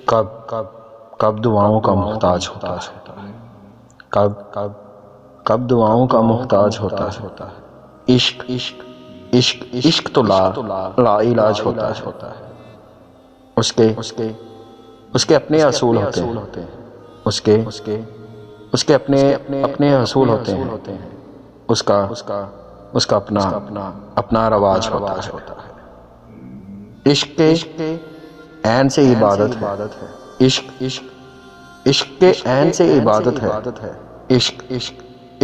کب کب کب دعاؤں کا محتاج ہوتا ہے، کب کب کب دعاؤں کا محتاج ہوتا ہے۔ عشق عشق عشق عشق تو لا علاج ہوتا ہے۔ اس کے اپنے اصول ہوتے ہیں، اس کے اپنے اصول ہوتے ہیں، اس کا اپنا رواج ہوتا ہے۔ عشق کے عین سے عبادت ہے، عشق کے عین سے عبادت ہے۔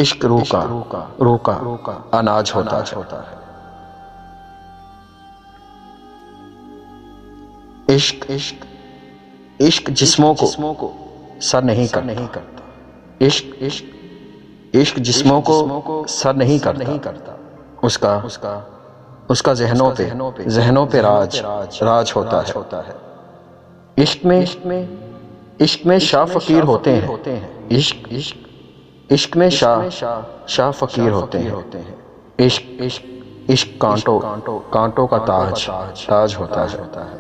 عشق روح کا اناج ہوتا ہے۔ عشق جسموں کو سر نہیں کرتا، عشق جسموں کو سر نہیں کرتا، اس کا ذہنوں پہ راج ہوتا ہے۔ عشق میں شاہ فقیر ہوتے ہیں، عشق میں شاہ فقیر ہوتے ہیں۔ عشق کانٹوں کا تاج ہوتا ہے۔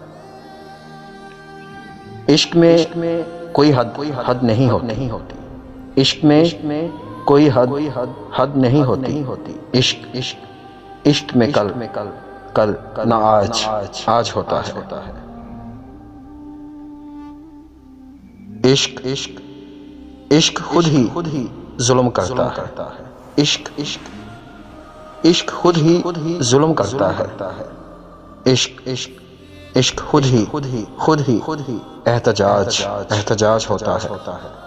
عشق میں کوئی حد نہیں ہوتی، عشق میں کوئی حد نہیں ہوتی۔ عشق میں کل نہ آج ہوتا ہے۔ عشق خود ہی ظلم کرتا ہے، عشق خود ہی ظلم کرتا ہے۔ عشق خود ہی احتجاج ہوتا ہے۔